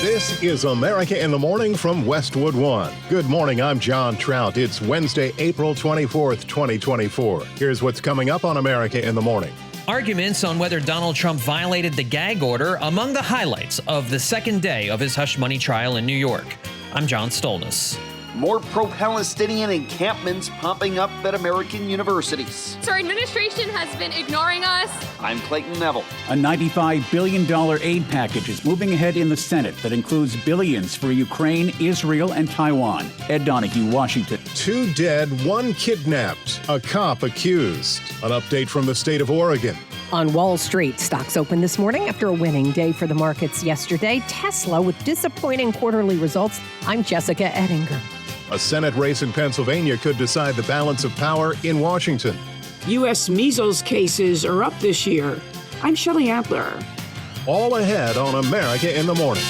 This is America in the Morning from Westwood One. Good morning, I'm John Trout. It's Wednesday, April 24th, 2024. Here's what's coming up on America in the Morning. Arguments on whether Donald Trump violated the gag order among the highlights of the second day of his hush money trial in New York. I'm John Stolnis. More pro-Palestinian encampments popping up at American universities. So our administration has been ignoring us. I'm Clayton Neville. A $95 billion aid package is moving ahead in the Senate that includes billions for Ukraine, Israel, and Taiwan. Ed Donahue, Washington. 2 dead, 1 kidnapped, a cop accused. An update from the state of Oregon. On Wall Street, stocks opened this morning after a winning day for the markets yesterday. Tesla with disappointing quarterly results. I'm Jessica Ettinger. A Senate race in Pennsylvania could decide the balance of power in Washington. U.S. measles cases are up this year. I'm Shelley Adler. All ahead on America in the Morning.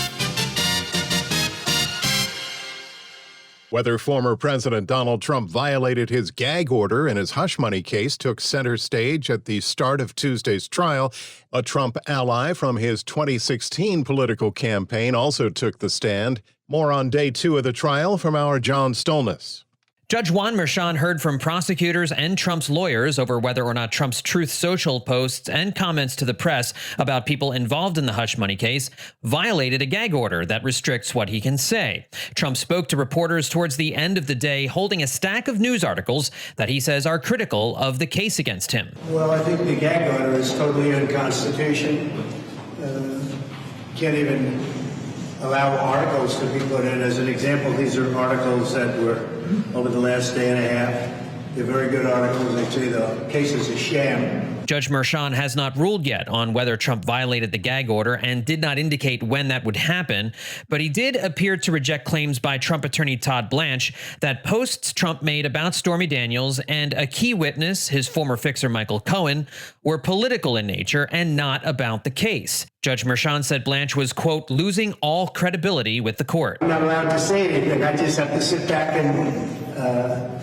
Whether former President Donald Trump violated his gag order in his hush money case took center stage at the start of Tuesday's trial. A Trump ally from his 2016 political campaign also took the stand. More on day 2 of the trial from our John Stolnis. Judge Juan Merchan heard from prosecutors and Trump's lawyers over whether or not Trump's Truth Social posts and comments to the press about people involved in the hush money case violated a gag order that restricts what he can say. Trump spoke to reporters towards the end of the day, holding a stack of news articles that he says are critical of the case against him. Well, I think the gag order is totally unconstitutional. Can't even allow articles to be put in. As an example, these are articles that were over the last day and a half. They're very good articles. They say the case is a sham. Judge Merchan has not ruled yet on whether Trump violated the gag order and did not indicate when that would happen, but he did appear to reject claims by Trump attorney Todd Blanche that posts Trump made about Stormy Daniels and a key witness, his former fixer Michael Cohen, were political in nature and not about the case. Judge Merchan said Blanche was, quote, losing all credibility with the court. I'm not allowed to say anything. I just have to sit back and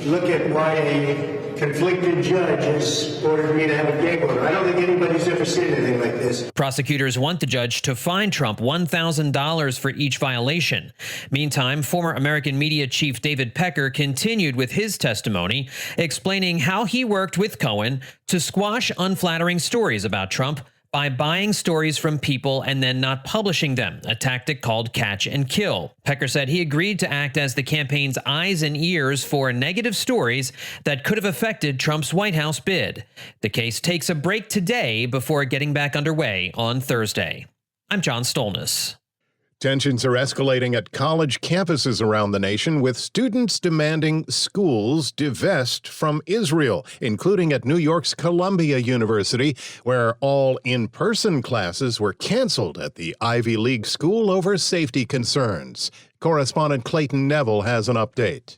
look at why a conflicted judge has ordered me to have a gag order. I don't think anybody's ever seen anything like this. Prosecutors want the judge to fine Trump $1,000 for each violation. Meantime, former American media chief David Pecker continued with his testimony, explaining how he worked with Cohen to squash unflattering stories about Trump by buying stories from people and then not publishing them, a tactic called catch and kill. Pecker said he agreed to act as the campaign's eyes and ears for negative stories that could have affected Trump's White House bid. The case takes a break today before getting back underway on Thursday. I'm John Stolnis. Tensions are escalating at college campuses around the nation, with students demanding schools divest from Israel, including at New York's Columbia University, where all in-person classes were canceled at the Ivy League school over safety concerns. Correspondent Clayton Neville has an update.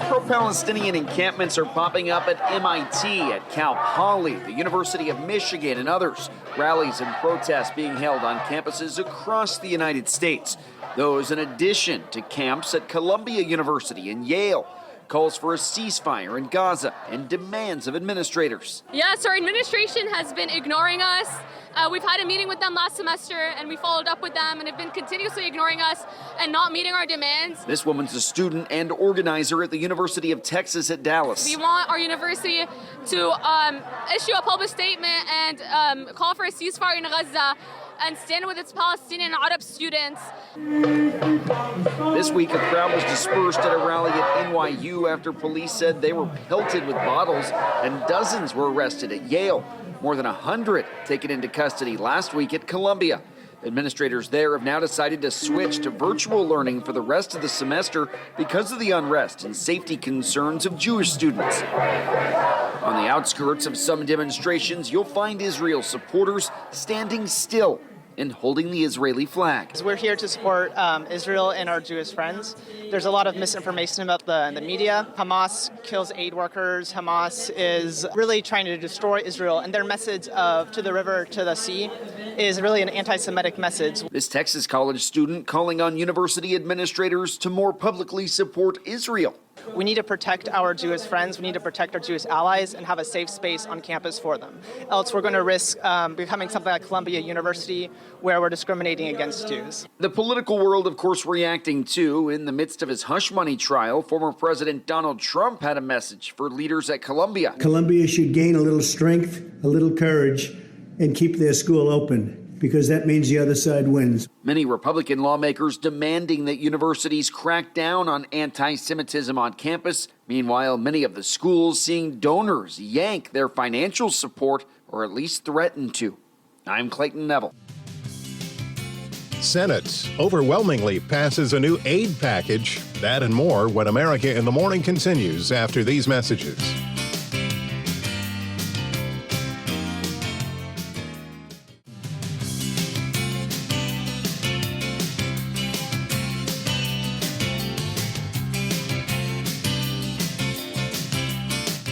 Pro-Palestinian encampments are popping up at MIT, at Cal Poly, the University of Michigan, and others. Rallies and protests being held on campuses across the United States. Those in addition to camps at Columbia University and Yale. Calls for a ceasefire in Gaza and demands of administrators. Yes, our administration has been ignoring us. We've had a meeting with them last semester, and we followed up with them, and have been continuously ignoring us and not meeting our demands. This woman's a student and organizer at the University of Texas at Dallas. We want our university to issue a public statement and call for a ceasefire in Gaza and stand with its Palestinian and Arab students. This week, a crowd was dispersed at a rally at NYU after police said they were pelted with bottles, and dozens were arrested at Yale. More than 100 taken into custody last week at Columbia. Administrators there have now decided to switch to virtual learning for the rest of the semester because of the unrest and safety concerns of Jewish students. On the outskirts of some demonstrations, you'll find Israel supporters standing still and holding the Israeli flag. We're here to support Israel and our Jewish friends. There's a lot of misinformation about the media. Hamas kills aid workers. Hamas is really trying to destroy Israel, and their message of to the river, to the sea, is really an anti-Semitic message. This Texas college student calling on university administrators to more publicly support Israel. We need to protect our Jewish friends, we need to protect our Jewish allies, and have a safe space on campus for them. Else we're going to risk becoming something like Columbia University, where we're discriminating against Jews. The political world, of course, reacting too. In the midst of his hush money trial, former President Donald Trump had a message for leaders at Columbia. Columbia should gain a little strength, a little courage, and keep their school open, because that means the other side wins. Many Republican lawmakers demanding that universities crack down on anti-Semitism on campus. Meanwhile, many of the schools seeing donors yank their financial support, or at least threaten to. I'm Clayton Neville. Senate overwhelmingly passes a new aid package. That and more when America in the Morning continues after these messages.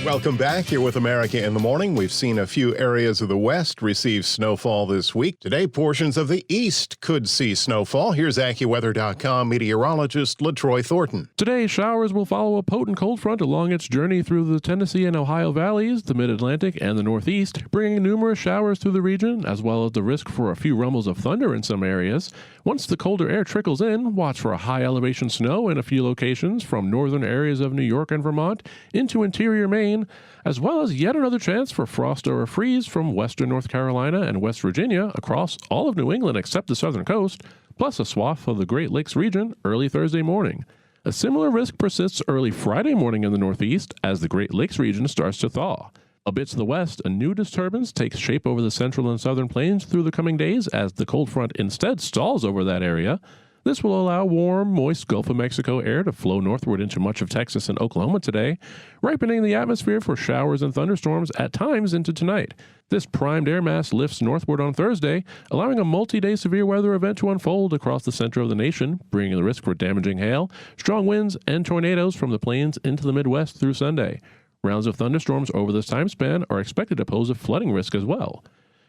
Welcome back. Here with America in the Morning. We've seen a few areas of the West receive snowfall this week. Today, portions of the East could see snowfall. Here's AccuWeather.com meteorologist LaTroy Thornton. Today, showers will follow a potent cold front along its journey through the Tennessee and Ohio valleys, the Mid-Atlantic, and the Northeast, bringing numerous showers through the region, as well as the risk for a few rumbles of thunder in some areas. Once the colder air trickles in, watch for a high-elevation snow in a few locations from northern areas of New York and Vermont into interior Maine, as well as yet another chance for frost or a freeze from western North Carolina and West Virginia across all of New England except the southern coast, plus a swath of the Great Lakes region early Thursday morning. A similar risk persists early Friday morning in the Northeast as the Great Lakes region starts to thaw. A bit to the west, a new disturbance takes shape over the central and southern plains through the coming days as the cold front instead stalls over that area. This will allow warm, moist Gulf of Mexico air to flow northward into much of Texas and Oklahoma today, ripening the atmosphere for showers and thunderstorms at times into tonight. This primed air mass lifts northward on Thursday, allowing a multi-day severe weather event to unfold across the center of the nation, bringing the risk for damaging hail, strong winds, and tornadoes from the plains into the Midwest through Sunday. Rounds of thunderstorms over this time span are expected to pose a flooding risk as well.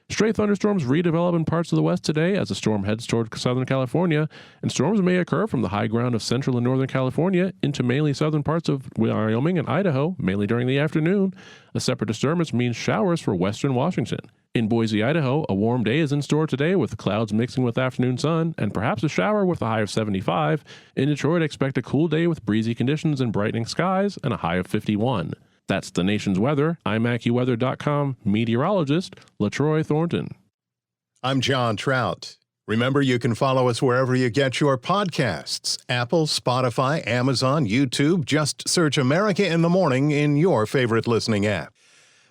Stray thunderstorms redevelop in parts of the west today as the storm heads toward Southern California, and storms may occur from the high ground of central and northern California into mainly southern parts of Wyoming and Idaho, mainly during the afternoon. A separate disturbance means showers for western Washington. In Boise, Idaho, a warm day is in store today with clouds mixing with afternoon sun and perhaps a shower with a high of 75. In Detroit, expect a cool day with breezy conditions and brightening skies and a high of 51. That's the nation's weather. I'm AccuWeather.com meteorologist LaTroy Thornton. I'm John Trout. Remember, you can follow us wherever you get your podcasts. Apple, Spotify, Amazon, YouTube. Just search America in the Morning in your favorite listening app.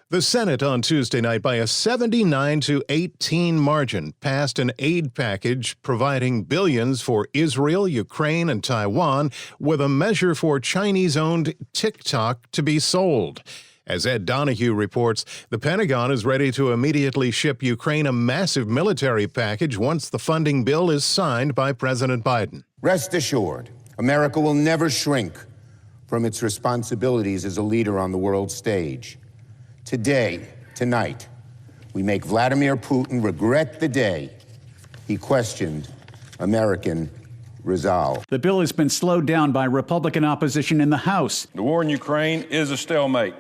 The Senate on Tuesday night, by a 79-18 margin, passed an aid package providing billions for Israel, Ukraine, and Taiwan, with a measure for Chinese-owned TikTok to be sold. As Ed Donahue reports, the Pentagon is ready to immediately ship Ukraine a massive military package once the funding bill is signed by President Biden. Rest assured, America will never shrink from its responsibilities as a leader on the world stage. Today, tonight, we make Vladimir Putin regret the day he questioned American resolve. The bill has been slowed down by Republican opposition in the House. The war in Ukraine is a stalemate,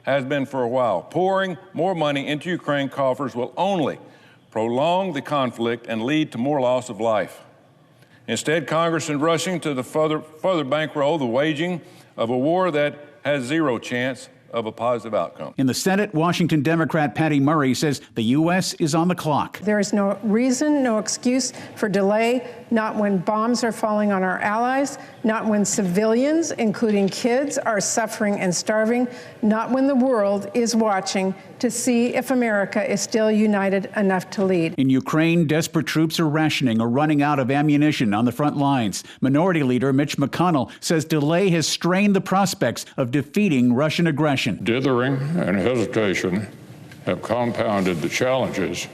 has been for a while. Pouring more money into Ukraine coffers will only prolong the conflict and lead to more loss of life. Instead, Congress is rushing to further bankroll the waging of a war that has zero chance of a positive outcome. In the Senate, Washington Democrat Patty Murray says the U.S. is on the clock. There is no reason, no excuse for delay, not when bombs are falling on our allies, not when civilians, including kids, are suffering and starving, not when the world is watching to see if America is still united enough to lead. In Ukraine, desperate troops are rationing or running out of ammunition on the front lines. Minority Leader Mitch McConnell says delay has strained the prospects of defeating Russian aggression. Dithering and hesitation have compounded the challenges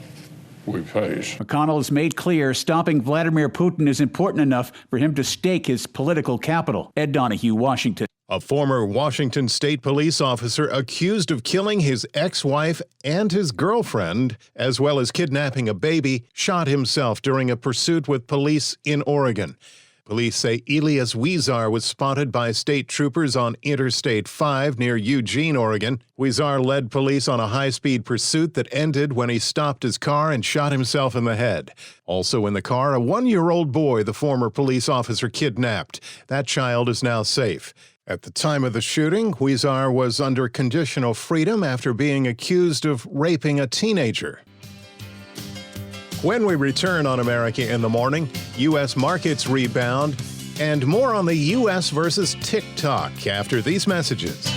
we face. McConnell has made clear stopping Vladimir Putin is important enough for him to stake his political capital. Ed Donahue, Washington. A former Washington state police officer accused of killing his ex-wife and his girlfriend, as well as kidnapping a baby, shot himself during a pursuit with police in Oregon. Police say Elias Huizar was spotted by state troopers on Interstate 5 near Eugene, Oregon. Huizar led police on a high-speed pursuit that ended when he stopped his car and shot himself in the head. Also in the car, a 1-year-old boy the former police officer kidnapped. That child is now safe. At the time of the shooting, Huizar was under conditional freedom after being accused of raping a teenager. When we return on America in the Morning, U.S. markets rebound, and more on the U.S. versus TikTok after these messages.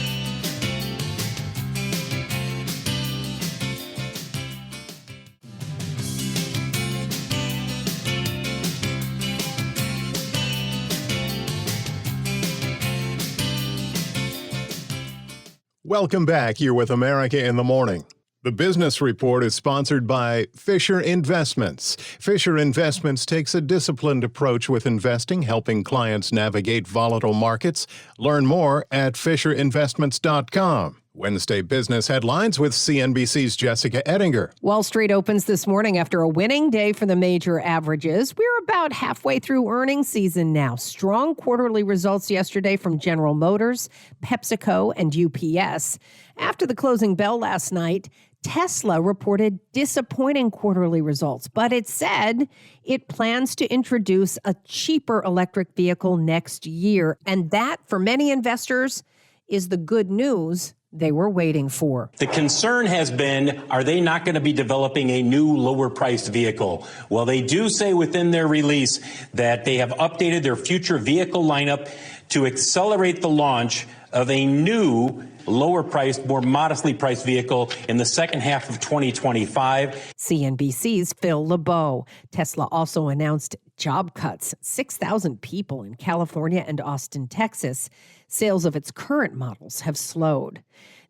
Welcome back. You're with America in the Morning. The Business Report is sponsored by Fisher Investments. Fisher Investments takes a disciplined approach with investing, helping clients navigate volatile markets. Learn more at FisherInvestments.com. Wednesday business headlines with CNBC's Jessica Ettinger. Wall Street opens this morning after a winning day for the major averages. We're about halfway through earnings season now. Strong quarterly results yesterday from General Motors, PepsiCo, and UPS. After the closing bell last night, Tesla reported disappointing quarterly results, but it said it plans to introduce a cheaper electric vehicle next year. And that, for many investors, is the good news they were waiting for. The concern has been, are they not going to be developing a new lower-priced vehicle? Well, they do say within their release that they have updated their future vehicle lineup to accelerate the launch of a new lower-priced, more modestly priced vehicle in the second half of 2025. CNBC's Phil LeBeau. Tesla also announced job cuts, 6,000 people in California and Austin, Texas. Sales of its current models have slowed.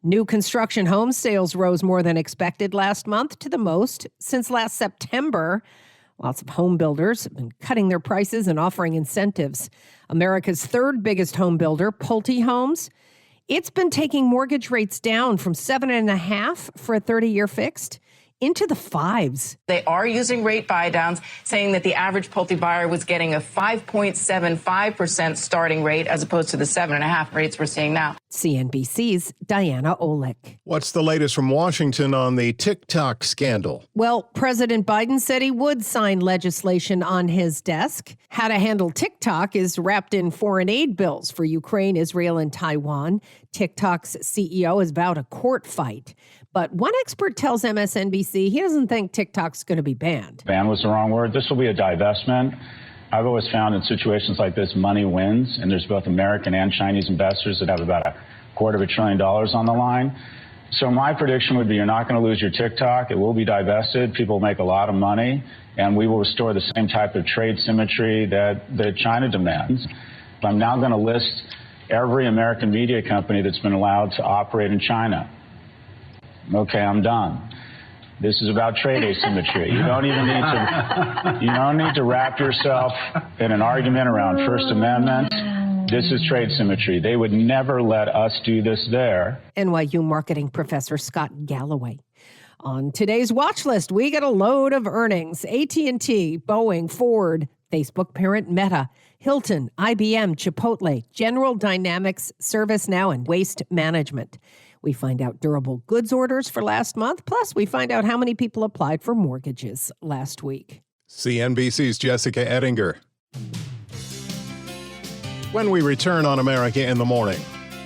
New construction home sales rose more than expected last month, to the most since last September. Lots of home builders have been cutting their prices and offering incentives. America's third biggest home builder, Pulte Homes, it's been taking mortgage rates down from 7.5% for a 30-year fixed into the 5s. They are using rate buy-downs, saying that the average Pulte buyer was getting a 5.75% starting rate as opposed to the 7.5% rates we're seeing now. CNBC's Diana Olick. What's the latest from Washington on the TikTok scandal? Well, President Biden said he would sign legislation on his desk. How to handle TikTok is wrapped in foreign aid bills for Ukraine, Israel, and Taiwan. TikTok's CEO is vowed a court fight. But one expert tells MSNBC he doesn't think TikTok's going to be banned. Ban was the wrong word. This will be a divestment. I've always found in situations like this, money wins, and there's both American and Chinese investors that have about $250 billion on the line. So my prediction would be you're not going to lose your TikTok. It will be divested. People will make a lot of money, and we will restore the same type of trade symmetry that China demands. I'm now going to list every American media company that's been allowed to operate in China. Okay, I'm done. This is about trade asymmetry. You don't need to wrap yourself in an argument around First Amendment. This is trade symmetry. They would never let us do this there. NYU marketing professor Scott Galloway. On today's watch list, we get a load of earnings. AT&T, Boeing, Ford, Facebook parent Meta, Hilton, IBM, Chipotle, General Dynamics, ServiceNow, and Waste Management. We find out durable goods orders for last month, plus we find out how many people applied for mortgages last week. CNBC's Jessica Ettinger. When we return on America in the Morning,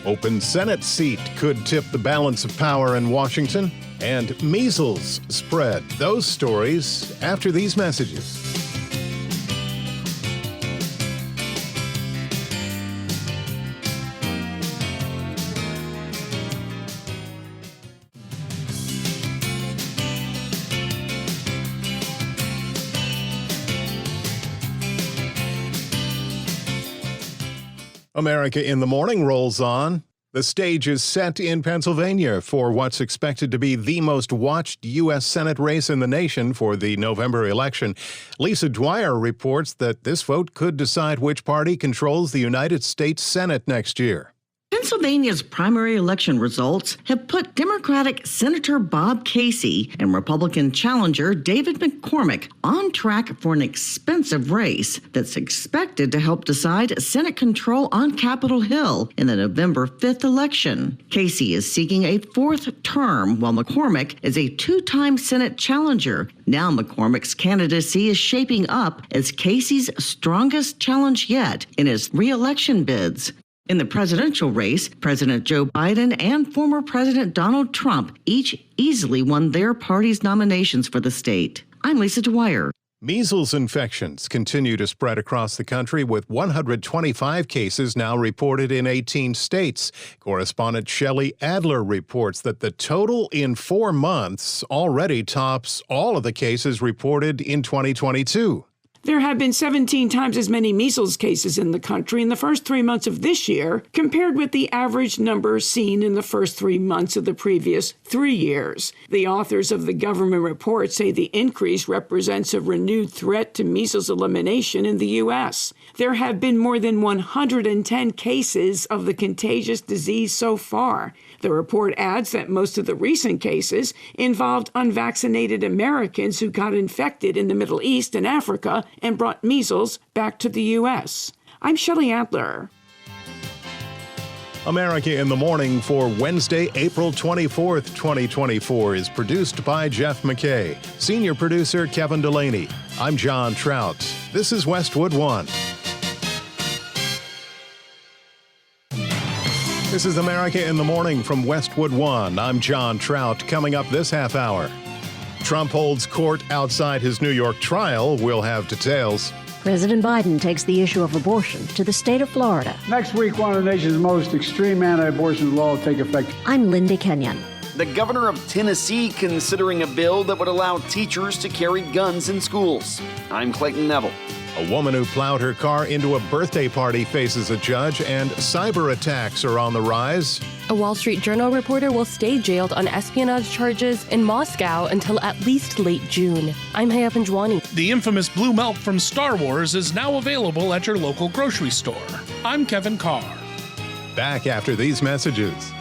open Senate seat could tip the balance of power in Washington, and measles spread. Those stories after these messages. America in the Morning rolls on. The stage is set in Pennsylvania for what's expected to be the most watched U.S. Senate race in the nation for the November election. Lisa Dwyer reports that this vote could decide which party controls the United States Senate next year. Pennsylvania's primary election results have put Democratic Senator Bob Casey and Republican challenger David McCormick on track for an expensive race that's expected to help decide Senate control on Capitol Hill in the November 5th election. Casey is seeking a fourth term, while McCormick is a two-time Senate challenger. Now McCormick's candidacy is shaping up as Casey's strongest challenge yet in his re-election bids. In the presidential race, President Joe Biden and former President Donald Trump each easily won their party's nominations for the state. I'm Lisa Dwyer. Measles infections continue to spread across the country, with 125 cases now reported in 18 states. Correspondent Shelley Adler reports that the total in 4 months already tops all of the cases reported in 2022. There have been 17 times as many measles cases in the country in the first 3 months of this year compared with the average number seen in the first 3 months of the previous 3 years. The authors of the government report say the increase represents a renewed threat to measles elimination in the U.S. There have been more than 110 cases of the contagious disease so far. The report adds that most of the recent cases involved unvaccinated Americans who got infected in the Middle East and Africa and brought measles back to the U.S. I'm Shelley Adler. America in the Morning for Wednesday, April 24th, 2024 is produced by Jeff McKay. Senior producer Kevin Delaney. I'm John Trout. This is Westwood One. This is America in the Morning from Westwood One. I'm John Trout. Coming up this half hour, Trump holds court outside his New York trial. We'll have details. President Biden takes the issue of abortion to the state of Florida. Next week, one of the nation's most extreme anti-abortion laws will take effect. I'm Linda Kenyon. The governor of Tennessee considering a bill that would allow teachers to carry guns in schools. I'm Clayton Neville. A woman who plowed her car into a birthday party faces a judge, and cyber attacks are on the rise. A Wall Street Journal reporter will stay jailed on espionage charges in Moscow until at least late June. I'm Haya Panjwani. The infamous blue milk from Star Wars is now available at your local grocery store. I'm Kevin Carr. Back after these messages.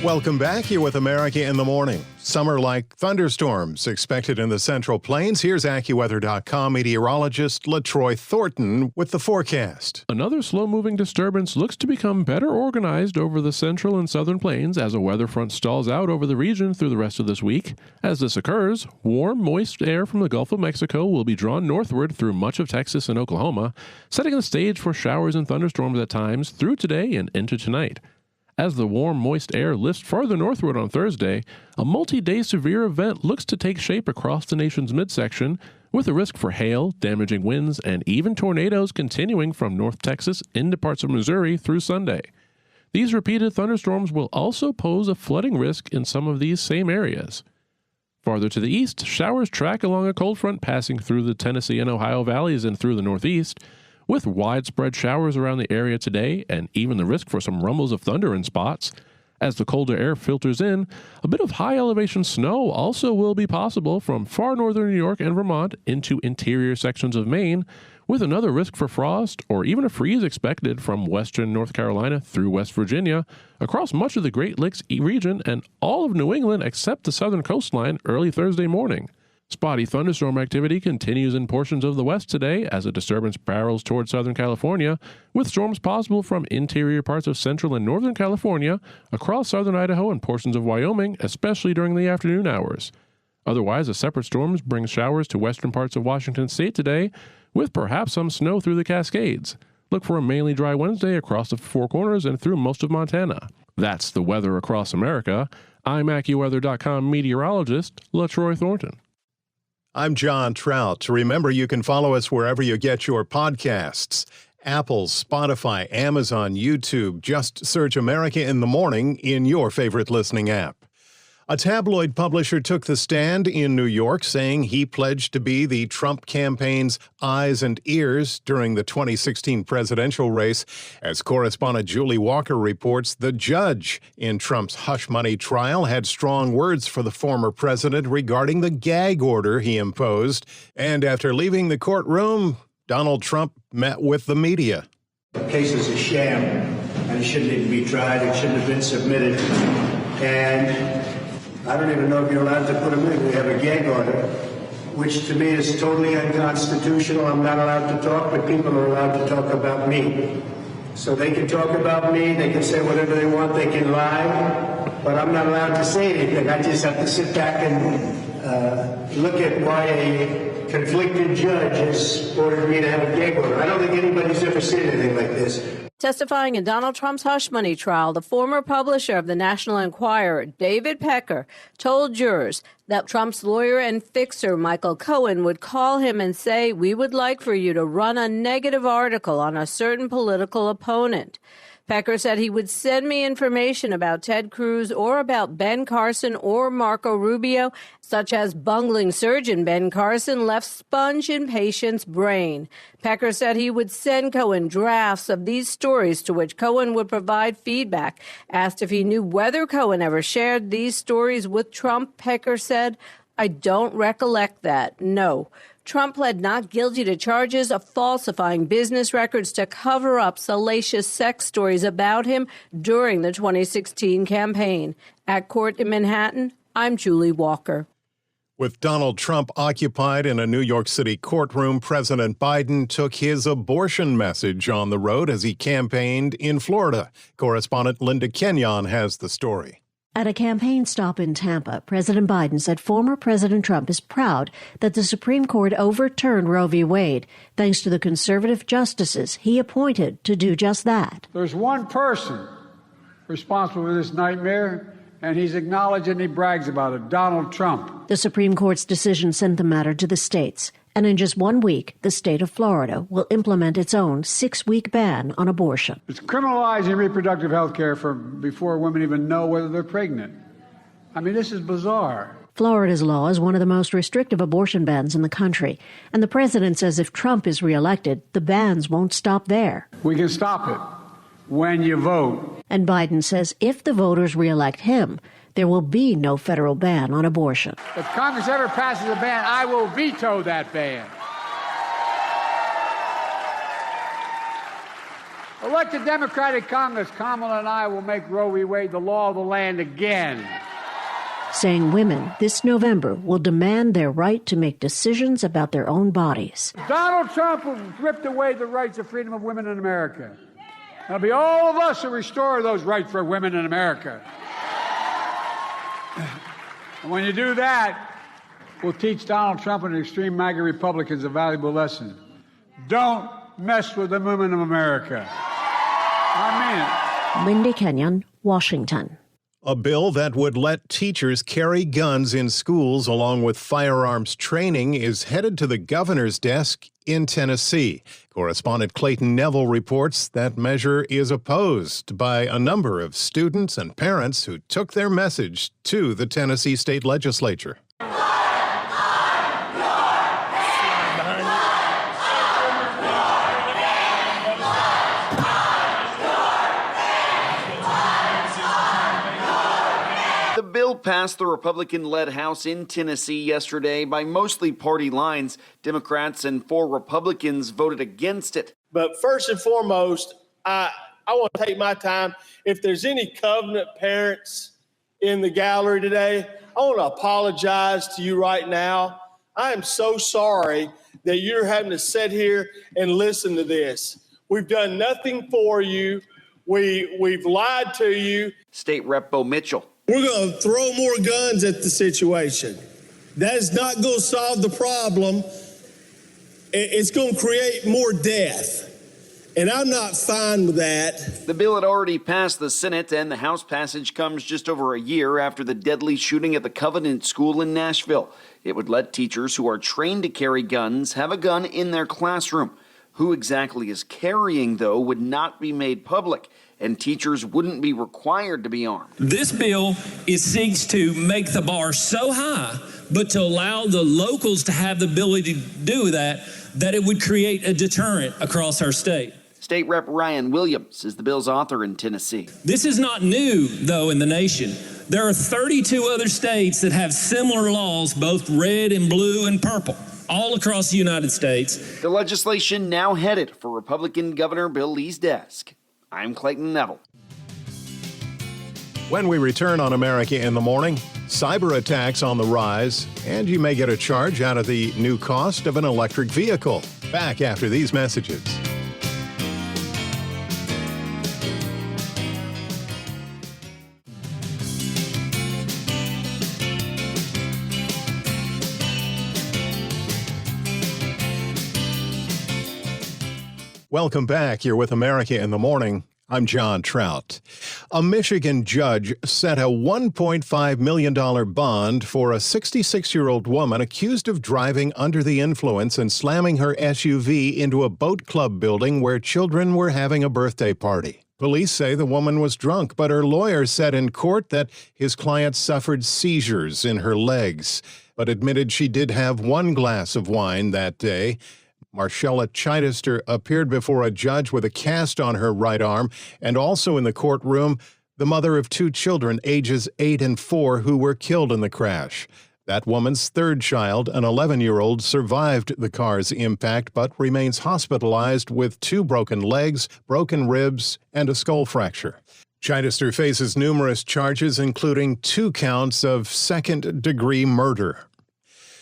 Welcome back. You're with America in the Morning. Summer-like thunderstorms expected in the Central Plains. Here's AccuWeather.com meteorologist LaTroy Thornton with the forecast. Another slow-moving disturbance looks to become better organized over the Central and Southern Plains as a weather front stalls out over the region through the rest of this week. As this occurs, warm, moist air from the Gulf of Mexico will be drawn northward through much of Texas and Oklahoma, setting the stage for showers and thunderstorms at times through today and into tonight. As the warm, moist air lifts farther northward on Thursday, a multi-day severe event looks to take shape across the nation's midsection, with a risk for hail, damaging winds, and even tornadoes continuing from North Texas into parts of Missouri through Sunday. These repeated thunderstorms will also pose a flooding risk in some of these same areas. Farther to the east, showers track along a cold front passing through the Tennessee and Ohio valleys and through the northeast, with widespread showers around the area today and even the risk for some rumbles of thunder in spots. As the colder air filters in, a bit of high-elevation snow also will be possible from far northern New York and Vermont into interior sections of Maine, with another risk for frost or even a freeze expected from western North Carolina through West Virginia, across much of the Great Lakes region and all of New England except the southern coastline early Thursday morning. Spotty thunderstorm activity continues in portions of the west today as a disturbance barrels toward Southern California, with storms possible from interior parts of central and northern California, across southern Idaho and portions of Wyoming, especially during the afternoon hours. Otherwise, a separate storm brings showers to western parts of Washington state today, with perhaps some snow through the Cascades. Look for a mainly dry Wednesday across the Four Corners and through most of Montana. That's the weather across America. I'm AccuWeather.com meteorologist LaTroy Thornton. I'm John Trout. Remember, you can follow us wherever you get your podcasts. Apple, Spotify, Amazon, YouTube. Just search America in the Morning in your favorite listening app. A tabloid publisher took the stand in New York, saying he pledged to be the Trump campaign's eyes and ears during the 2016 presidential race. As correspondent Julie Walker reports, the judge in Trump's hush money trial had strong words for the former president regarding the gag order he imposed. And after leaving the courtroom, Donald Trump met with the media. The case is a sham, and it shouldn't even be tried. It shouldn't have been submitted. And I don't even know if you're allowed to put them in. We have a gag order, which to me is totally unconstitutional. I'm not allowed to talk, but people are allowed to talk about me. So they can talk about me, they can say whatever they want, they can lie, but I'm not allowed to say anything. I just have to sit back and look at why a conflicted judge has ordered me to have a gag order. I don't think anybody's ever seen anything like this. Testifying in Donald Trump's hush money trial, the former publisher of the National Enquirer, David Pecker, told jurors that Trump's lawyer and fixer, Michael Cohen, would call him and say, "We would like for you to run a negative article on a certain political opponent." Pecker said he would send me information about Ted Cruz or about Ben Carson or Marco Rubio, such as bungling surgeon Ben Carson left sponge in patient's brain. Pecker said he would send Cohen drafts of these stories to which Cohen would provide feedback. Asked if he knew whether Cohen ever shared these stories with Trump, Pecker said, "I don't recollect that, no." Trump pled not guilty to charges of falsifying business records to cover up salacious sex stories about him during the 2016 campaign. At court in Manhattan, I'm Julie Walker. With Donald Trump occupied in a New York City courtroom, President Biden took his abortion message on the road as he campaigned in Florida. Correspondent Linda Kenyon has the story. At a campaign stop in Tampa, President Biden said former President Trump is proud that the Supreme Court overturned Roe v. Wade, thanks to the conservative justices he appointed to do just that. There's one person responsible for this nightmare, and he's acknowledged and he brags about it, Donald Trump. The Supreme Court's decision sent the matter to the states, and in just 1 week, the state of Florida will implement its own 6-week ban on abortion. It's criminalizing reproductive health care before women even know whether they're pregnant. I mean, this is bizarre. Florida's law is one of the most restrictive abortion bans in the country, and the president says if Trump is reelected, the bans won't stop there. We can stop it when you vote. And Biden says if the voters reelect him, there will be no federal ban on abortion. If Congress ever passes a ban, I will veto that ban. Elect a Democratic Congress, Kamala and I will make Roe v. Wade the law of the land again. Saying women this November will demand their right to make decisions about their own bodies. Donald Trump will ripped away the rights of freedom of women in America. It'll be all of us who restore those rights for women in America. And when you do that, we'll teach Donald Trump and extreme MAGA Republicans a valuable lesson. Don't mess with the women of America. I mean it. Linda Kenyon, Washington. A bill that would let teachers carry guns in schools along with firearms training is headed to the governor's desk in Tennessee. Correspondent Clayton Neville reports that measure is opposed by a number of students and parents who took their message to the Tennessee state legislature. The bill passed the Republican-led House in Tennessee yesterday by mostly party lines. Democrats and 4 Republicans voted against it. But first and foremost, I want to take my time. If there's any Covenant parents in the gallery today, I want to apologize to you right now. I am so sorry that you're having to sit here and listen to this. We've done nothing for you. We've lied to you. State Rep Bo Mitchell. We're going to throw more guns at the situation. That is not going to solve the problem. It's going to create more death. And I'm not fine with that. The bill had already passed the Senate, and the House passage comes just over a year after the deadly shooting at the Covenant School in Nashville. It would let teachers who are trained to carry guns have a gun in their classroom. Who exactly is carrying, though, would not be made public. and teachers wouldn't be required to be armed. This bill seeks to make the bar so high, but to allow the locals to have the ability to do that it would create a deterrent across our state. State Rep Ryan Williams is the bill's author in Tennessee. This is not new, though, in the nation. There are 32 other states that have similar laws, both red and blue and purple, all across the United States. The legislation now headed for Republican Governor Bill Lee's desk. I'm Clayton Neville. When we return on America in the Morning, cyber attacks on the rise, and you may get a charge out of the new cost of an electric vehicle. Back after these messages. Welcome back. You're with America in the Morning. I'm John Trout. A Michigan judge set a $1.5 million bond for a 66-year-old woman accused of driving under the influence and slamming her SUV into a boat club building where children were having a birthday party. Police say the woman was drunk, but her lawyer said in court that his client suffered seizures in her legs, but admitted she did have one glass of wine that day. Marcella Chichester appeared before a judge with a cast on her right arm, and also in the courtroom, the mother of two children, ages 8 and 4, who were killed in the crash. That woman's third child, an 11-year-old, survived the car's impact but remains hospitalized with 2 broken legs, broken ribs, and a skull fracture. Chichester faces numerous charges, including 2 counts of second-degree murder.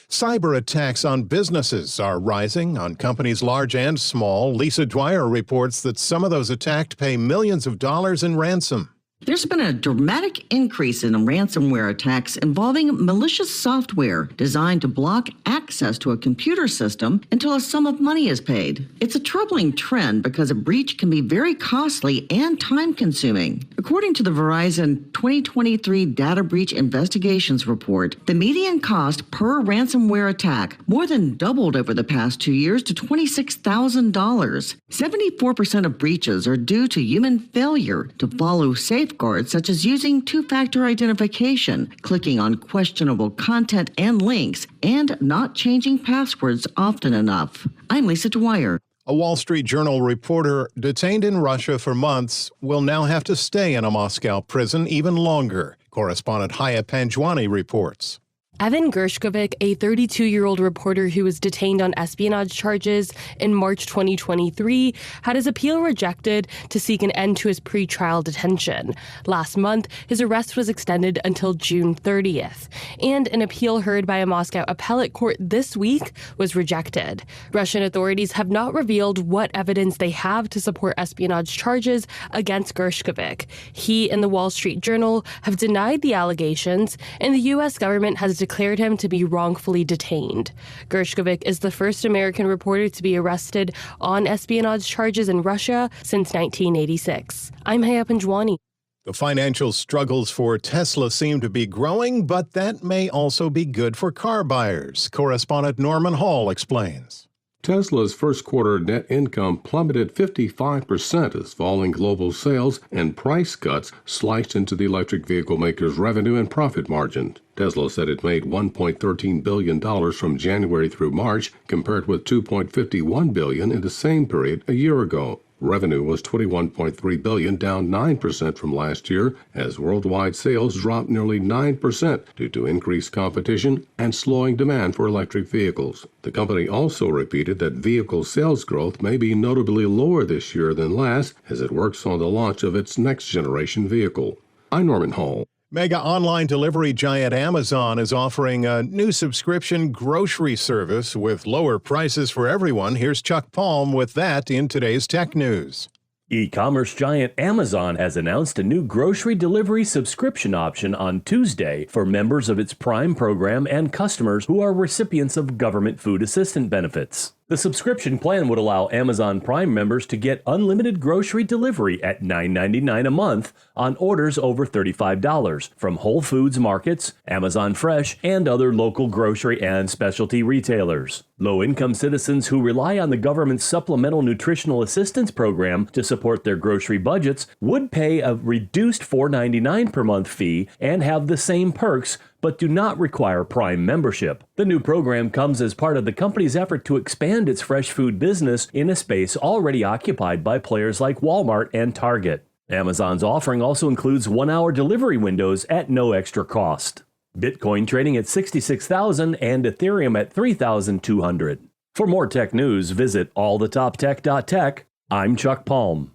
Cyber attacks on businesses are rising on companies large and small. Lisa Dwyer reports that some of those attacked pay millions of dollars in ransom. There's been a dramatic increase in ransomware attacks involving malicious software designed to block access to a computer system until a sum of money is paid. It's a troubling trend because a breach can be very costly and time-consuming. According to the Verizon 2023 Data Breach Investigations Report, the median cost per ransomware attack more than doubled over the past 2 years to $26,000. 74% of breaches are due to human failure to follow safeguards such as using two-factor identification, clicking on questionable content and links, and not changing passwords often enough. I'm Lisa Dwyer. A Wall Street Journal reporter detained in Russia for months will now have to stay in a Moscow prison even longer. Correspondent Haya Panjwani reports. Evan Gershkovich, a 32-year-old reporter who was detained on espionage charges in March 2023, had his appeal rejected to seek an end to his pretrial detention. Last month, his arrest was extended until June 30th, and an appeal heard by a Moscow appellate court this week was rejected. Russian authorities have not revealed what evidence they have to support espionage charges against Gershkovich. He and the Wall Street Journal have denied the allegations, and the U.S. government has declared him to be wrongfully detained. Gershkovich is the first American reporter to be arrested on espionage charges in Russia since 1986. I'm Haya Panjwani. The financial struggles for Tesla seem to be growing, but that may also be good for car buyers. Correspondent Norman Hall explains. Tesla's first quarter net income plummeted 55% as falling global sales and price cuts sliced into the electric vehicle maker's revenue and profit margin. Tesla said it made $1.13 billion from January through March, compared with $2.51 billion in the same period a year ago. Revenue was $21.3 billion, down 9% from last year, as worldwide sales dropped nearly 9% due to increased competition and slowing demand for electric vehicles. The company also repeated that vehicle sales growth may be notably lower this year than last as it works on the launch of its next-generation vehicle. I'm Norman Hall. Mega online delivery giant Amazon is offering a new subscription grocery service with lower prices for everyone. Here's Chuck Palm with that in today's Tech News. E-commerce giant Amazon has announced a new grocery delivery subscription option on Tuesday for members of its Prime program and customers who are recipients of government food assistance benefits. The subscription plan would allow Amazon Prime members to get unlimited grocery delivery at $9.99 a month on orders over $35 from Whole Foods markets, Amazon Fresh, and other local grocery and specialty retailers. Low-income citizens who rely on the government's Supplemental Nutritional Assistance Program to support their grocery budgets would pay a reduced $4.99 per month fee and have the same perks, but do not require Prime membership. The new program comes as part of the company's effort to expand its fresh food business in a space already occupied by players like Walmart and Target. Amazon's offering also includes 1-hour delivery windows at no extra cost. Bitcoin trading at $66,000 and Ethereum at $3,200. For more tech news, visit allthetoptech.tech. I'm Chuck Palm.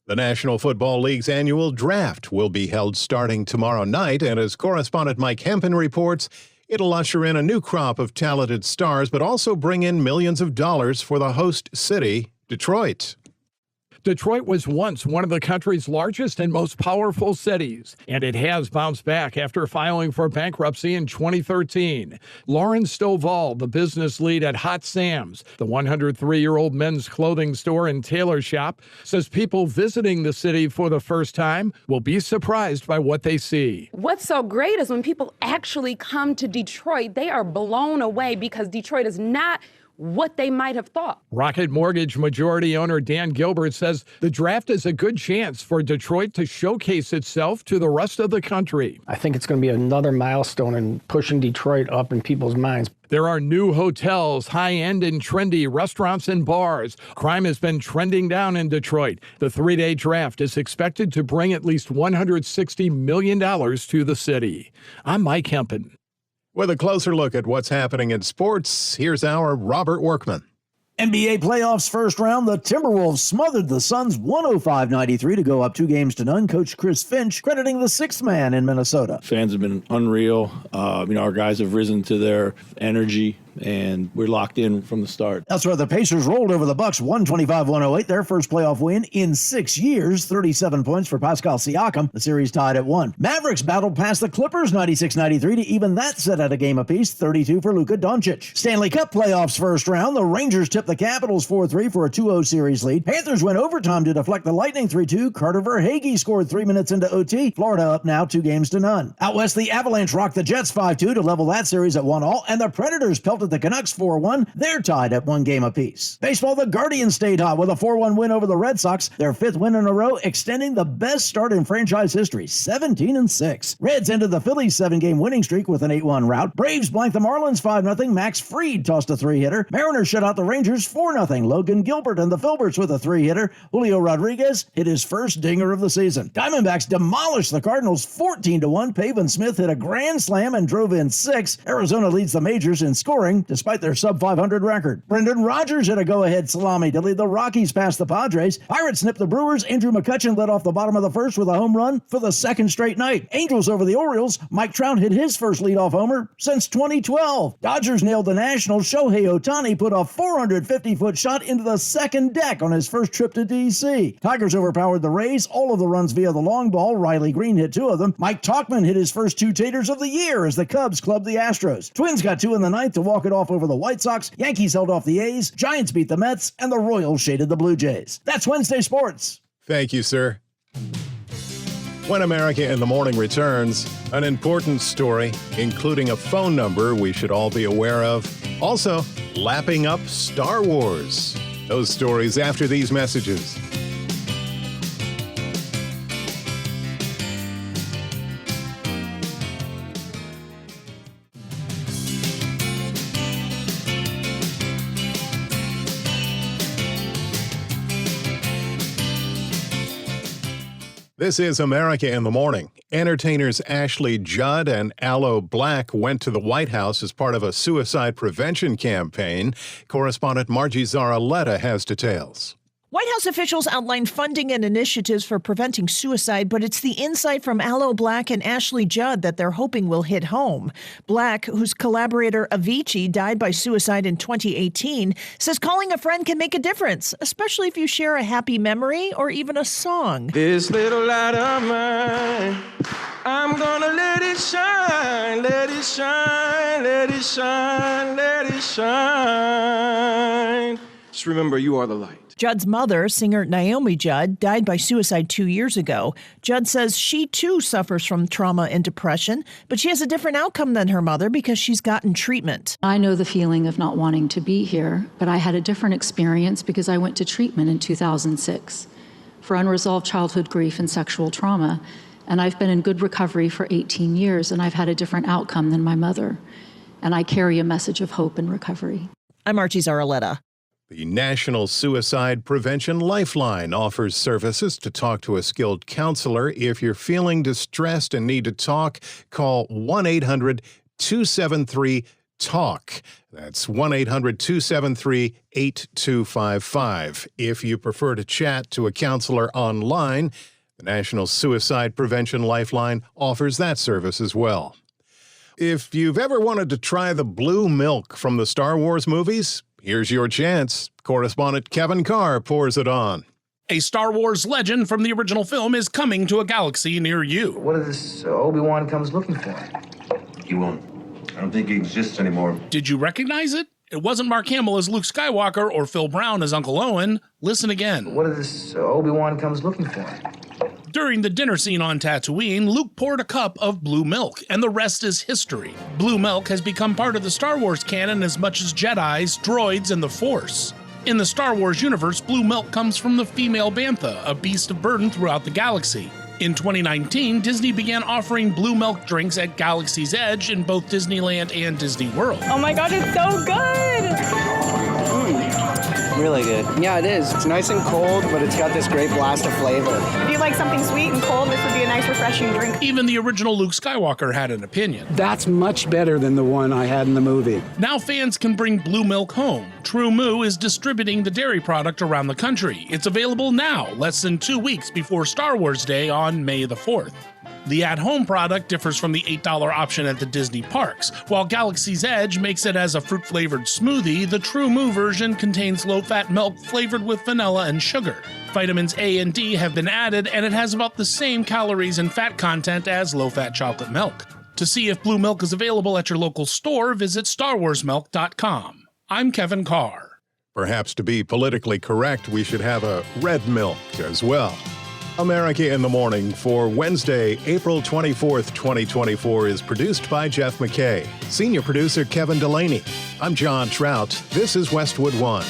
The National Football League's annual draft will be held starting tomorrow night, and as correspondent Mike Hempen reports, it'll usher in a new crop of talented stars, but also bring in millions of dollars for the host city, Detroit. Detroit was once one of the country's largest and most powerful cities, and it has bounced back after filing for bankruptcy in 2013. Lauren Stovall, the business lead at Hot Sam's, the 103-year-old men's clothing store and tailor shop, says people visiting the city for the first time will be surprised by what they see. What's so great is when people actually come to Detroit, they are blown away because Detroit is not what they might have thought. Rocket Mortgage majority owner Dan Gilbert says the draft is a good chance for Detroit to showcase itself to the rest of the country. I think it's going to be another milestone in pushing Detroit up in people's minds. There are new hotels, high-end and trendy restaurants and bars. Crime has been trending down in Detroit. The 3-day draft is expected to bring at least $160 million to the city. I'm Mike Hempen. With a closer look at what's happening in sports, here's our Robert Workman. NBA playoffs first round, the Timberwolves smothered the Suns 105-93 to go up 2-0. Coach Chris Finch crediting the sixth man in Minnesota. Fans have been unreal. Our guys have risen to their energy, and we're locked in from the start. Elsewhere, the Pacers rolled over the Bucks 125-108, their first playoff win in 6 years. 37 points for Pascal Siakam. The series tied at 1. Mavericks battled past the Clippers 96-93 to even that set at a game apiece. 32 for Luka Doncic. Stanley Cup playoffs first round, the Rangers tipped the Capitals 4-3 for a 2-0 series lead. Panthers went overtime to deflect the Lightning 3-2. Carter Verhaeghe scored 3 minutes into OT. Florida up now 2-0. Out west, the Avalanche rocked the Jets 5-2 to level that series at 1-1, and the Predators pelted the Canucks 4-1. They're tied at 1 game apiece. Baseball, the Guardians stayed hot with a 4-1 win over the Red Sox, their 5th win in a row, extending the best start in franchise history, 17-6. Reds ended the Phillies' 7-game winning streak with an 8-1 rout. Braves blanked the Marlins 5-0. Max Fried tossed a 3-hitter. Mariners shut out the Rangers 4-0. Logan Gilbert and the Filberts with a 3-hitter. Julio Rodriguez hit his first dinger of the season. Diamondbacks demolished the Cardinals 14-1. Pavin Smith hit a grand slam and drove in 6. Arizona leads the majors in scoring despite their sub-500 record. Brendan Rodgers hit a go-ahead salami to lead the Rockies past the Padres. Pirates nipped the Brewers. Andrew McCutchen led off the bottom of the first with a home run for the second straight night. Angels over the Orioles. Mike Trout hit his first leadoff homer since 2012. Dodgers nailed the Nationals. Shohei Ohtani put a 450-foot shot into the second deck on his first trip to D.C. Tigers overpowered the Rays. All of the runs via the long ball. Riley Green hit 2 of them. Mike Tauchman hit his first 2 taters of the year as the Cubs clubbed the Astros. Twins got 2 in the ninth to walk it off over the White Sox. Yankees held off the A's. Giants beat the Mets, and the Royals shaded the Blue Jays. That's Wednesday Sports. Thank you, sir. When America in the Morning returns, an important story, including a phone number we should all be aware of. Also, lapping up Star Wars. Those stories after these messages. This is America in the Morning. Entertainers Ashley Judd and Aloe Black went to the White House as part of a suicide prevention campaign. Correspondent Margie Zaraletta has details. White House officials outlined funding and initiatives for preventing suicide, but it's the insight from Aloe Black and Ashley Judd that they're hoping will hit home. Black, whose collaborator Avicii died by suicide in 2018, says calling a friend can make a difference, especially if you share a happy memory or even a song. This little light of mine, I'm gonna let it shine, let it shine, let it shine, let it shine. Just remember, you are the light. Judd's mother, singer Naomi Judd, died by suicide 2 years ago. Judd says she too suffers from trauma and depression, but she has a different outcome than her mother because she's gotten treatment. I know the feeling of not wanting to be here, but I had a different experience because I went to treatment in 2006 for unresolved childhood grief and sexual trauma. And I've been in good recovery for 18 years, and I've had a different outcome than my mother. And I carry a message of hope and recovery. I'm Archie Zaraletta. The National Suicide Prevention Lifeline offers services to talk to a skilled counselor. If you're feeling distressed and need to talk, call 1-800-273-TALK. That's 1-800-273-8255. If you prefer to chat to a counselor online, the National Suicide Prevention Lifeline offers that service as well. If you've ever wanted to try the blue milk from the Star Wars movies, here's your chance. Correspondent Kevin Carr pours it on. A Star Wars legend from the original film is coming to a galaxy near you. What if this Obi-Wan comes looking for him? He won't. I don't think he exists anymore. Did you recognize it? It wasn't Mark Hamill as Luke Skywalker or Phil Brown as Uncle Owen. Listen again. What if this Obi-Wan comes looking for him? During the dinner scene on Tatooine, Luke poured a cup of blue milk, and the rest is history. Blue milk has become part of the Star Wars canon as much as Jedis, droids, and the Force. In the Star Wars universe, blue milk comes from the female bantha, a beast of burden throughout the galaxy. In 2019, Disney began offering blue milk drinks at Galaxy's Edge in both Disneyland and Disney World. Oh my God, it's so good! Really good. Yeah, it is. It's nice and cold, but it's got this great blast of flavor. If you like something sweet and cold, this would be a nice, refreshing drink. Even the original Luke Skywalker had an opinion. That's much better than the one I had in the movie. Now fans can bring blue milk home. True Moo is distributing the dairy product around the country. It's available now, less than 2 weeks before Star Wars Day on May the 4th. The at-home product differs from the $8 option at the Disney parks. While Galaxy's Edge makes it as a fruit-flavored smoothie, the True Moo version contains low-fat milk flavored with vanilla and sugar. Vitamins A and D have been added, and it has about the same calories and fat content as low-fat chocolate milk. To see if blue milk is available at your local store, visit StarWarsMilk.com. I'm Kevin Carr. Perhaps to be politically correct, we should have a red milk as well. America in the Morning for Wednesday, April 24th, 2024 is produced by Jeff McKay. Senior producer Kevin Delaney. I'm John Trout. This is Westwood One.